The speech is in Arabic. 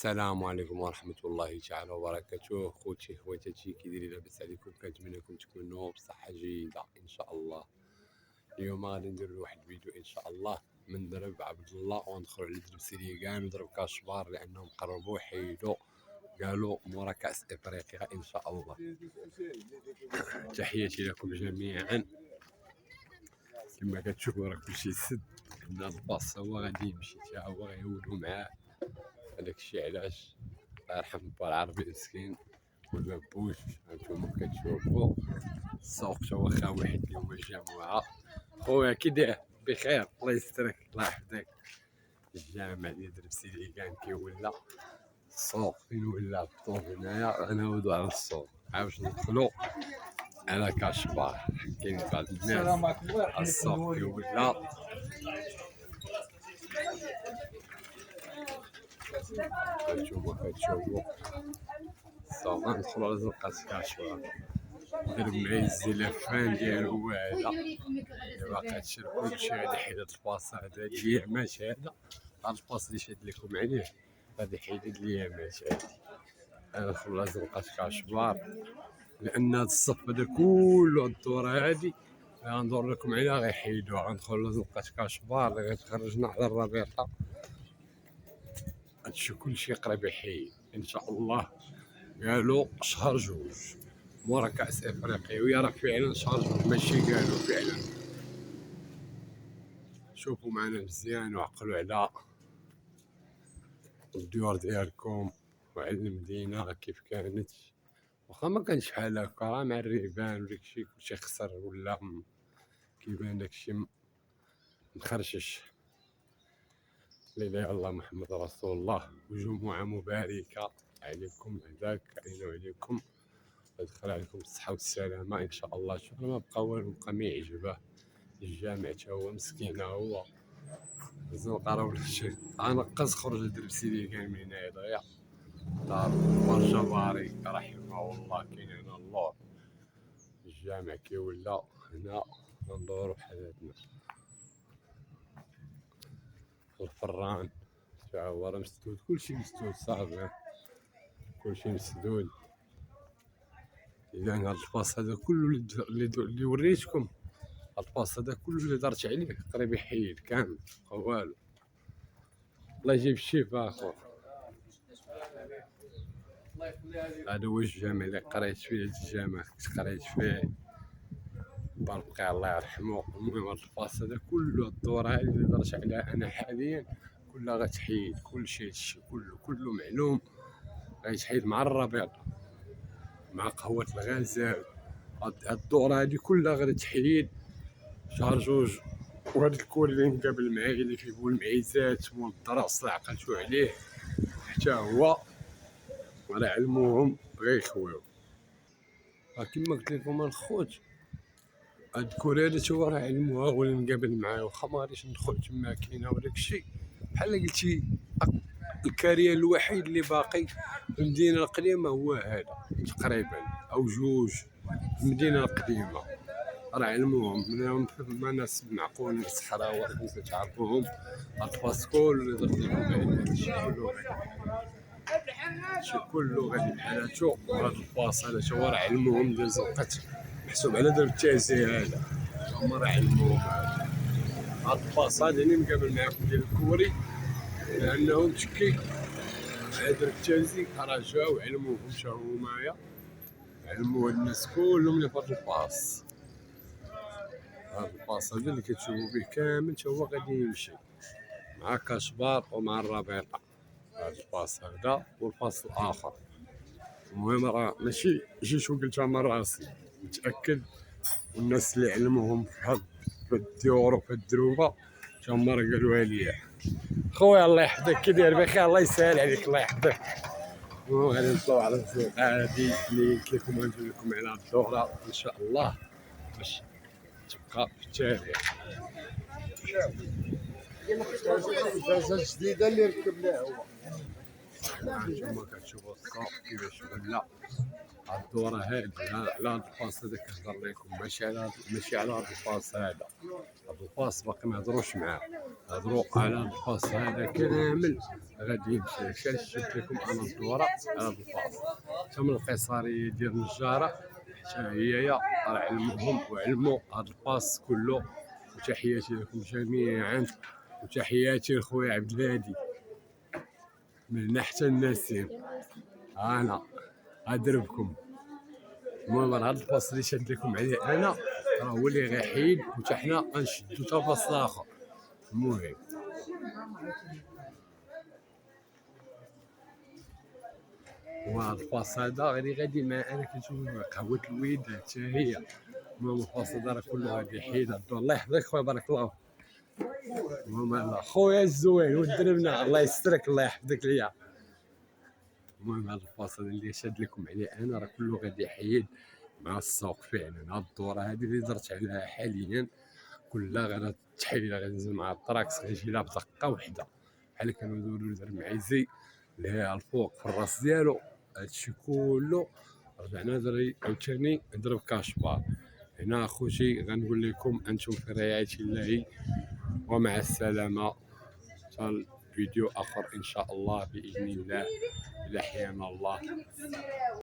السلام عليكم ورحمة الله تعالى وبركاته. خوتي خواتاتي كي دايرين؟ لاباس عليكم؟ كنتمنى لكم تكونوا بصحة جيدة إن شاء الله. اليوم غادي ندير واحد الفيديو إن شاء الله من درب عبد الله وندخلوا على درب سيريكان ودرب كاشبار لأنهم قربوا حيدوا قالوا مورا كأس إفريقيا إن شاء الله. تحياتي لكم جميعا. كما كتشوفوا راه كلشي سد، عندنا الباص هو غادي يمشي تا هو غيولوا معاه. هذاك الشيء علاش الله يرحم با العربي مسكين والبابوش. هانتوما كتشوفوا السوق تا هو خاوي حيت اليوم الجامعة. خويا كي داير؟ بخير الله يسترك الله يحفظك. الجامع ديال درب سيريكان كيولى السوق فين ولا الطوب هنايا. غنهودو على السوق عاوش ندخلو على كاشبار. كاين بعض الناس السوق كيولى كتشوفوا السوق. غندخلو على زنقة كاشبار درب معايا الزلافان ديالو هذا باقا هادشي كلشي غادي يحيد هاد الباص هذا اليامات. هذا الباص اللي شاد لكم عليه غادي يحيد هاد اليامات هادي. غندخلو على زنقة كاشبار لأن هاد الصف هذا كله الدورة هادي غندور لكم عليها غيحيدوها. غندخلو على زنقة كاشبار اللي غتخرجنا على الربيطة. هادشي كلشي قريب يحيد إن شاء الله. قالوا شهر جوج مورا كأس إفريقيا، ويا راه فعلا شهر جوج ماشي قالوا فعلا. شوفوا معنا مزيان وعقلوا على الديور ديالكم وعلى المدينة كيف كانت. واخا ما كانش بحال هكا راه مع الريبان وداكشي كلشي خسر ولا كيبان داكشي مخرشش. لا اله الا الله محمد رسول الله. وجمعة مباركة عليكم هذاك علينا وعليكم. ادخل عليكم الصحة والسلامة إن شاء الله. شوف ما بقى والو، بقى ما يعجبه الجامع تا هو مسكين. هو الزنقة راه ولا شي غنقص خرج لدرب سيريكان من هنايا دغيا دار الجباري رحمه الله. كاين هنا اللور الجامع كيولى هنا. غندورو بحالاتنا الفران تا هو راه مسدود، كلشي مسدود صافي كلشي مسدود. إذا هاد الباص هذا كله اللي وريتكم، هاد الباص هذا كله اللي درت عليه قريب يحيد كامل والو. الله يجيب الشفاء اخو. هذا هو الجامع اللي قريت فيه. هاد الجامع كنت قريت فيه برقي الله يرحمه. المهم هاد الباص هذا كله الدورة هذه اللي درت عليها انا حاليا كلها غتحيد. كلشي هادشي كله معلوم غيتحيد مع الربيط مع قهوة الغزال. هاد الدورة هادي كلها غادي تحيد شهر جوج. وهاد الكول اللي مقابل معايا اللي فيه هو المعيزات والدرس اللي عقلتو عليه حتى هو راه علموهم غيخويو. كيما قلت لكم الخوت هاد الكول هذا تا هو راه علموها هو اللي مقابل معايا. واخا ما غاديش ندخل تما كاينه وداك الشيء بحال قلتي. الكارير الوحيد اللي باقي في المدينة القديمة هو هذا تقريبا أو جوج في المدينة القديمة. راه علموهم منهم ما ناس معقول ناس حراوة ناس تعرفوهم. الباس كل اللي درت لكم هادشي كله غادي بحالاتو. وهاد الباص هذا تا هو راه علموهم ديال زنقة محسوب على درب التازي. هذا هما راه علموهم. هاد الباص هذا اللي مقابل معاكم ديال الكوري لأنه مشكي هادر التازي راه جاو علموهم تا همايا. علموا الناس كلهم اللي فهاد الباص. هاد الباص هذا اللي كتشوفوا به كامل تا هو غادي يمشي مع كاشبار ومع الربيطة. هاد الباص هذا والباص الآخر. المهم راه ماشي جيت وقلتها من راسي، متأكد. والناس اللي علموهم في الديور وفي الدروبة تا هما راه قالوها ليا. خويا الله يحفظك كي داير؟ بخير الله يسهل عليك الله يحفظك. وغادي نطلعو على السوق هادي اللي قلت لكم غندير لكم على الدورة ان شاء الله باش تبقى في التاريخ. الدراسة الجديدة اللي ركبناها هو هانتوما كتشوفوا السوق كيفاش ولا. هاد الدورة هادي على هاد الباص هذا كنهضر لكم، ماشي على هاد الباص هذا. هاد الباص باقي ما هضروش معاه، هضروا على هاد الباص هذا كامل غادي يمشي. شفت لكم انا الدورة على هاد الباص حتى من القيصرية ديال النجارة حتى هي علمهم وعلموا هاد الباص كله. وتحياتي لكم جميعا، وتحياتي لخويا عبد الهادي من هنا حتى الناسين. انا غادربكم. المهم هاد الباص اللي شاد لكم عليه انا راه هو اللي غيحيد، وتا حنا غنشدو تا باص اخر. المهم وهاد الباص هذا غادي مع انا كنشوف قهوة الويد حتى هي. المهم الباص هذا راه كله غادي يحيد. الله يحفظك خويا، بارك الله. المهم خويا الزوين ودربنا، الله يسترك الله يحفظك ليا. المهم هذا الفاصل اللي شاد لكم عليه انا راه كله غادي يحيد مع السوق. فعلا هاد الدوره هذه اللي درت عليها حاليا كلها غادي تحيد، غادي ننزل مع الطراكس غيجي لها بدقه وحده بحال كانوا يدوروا المعيزي اللي هي الفوق في الراس ديالو. هادشي كله رجعنا دري عاوتاني نضرب كاشبار. هنا اخوتي غنقول لكم انتم في رعايه الله، ومع السلامه. فيديو آخر إن شاء الله بإذن الله إذا أحيانا الله.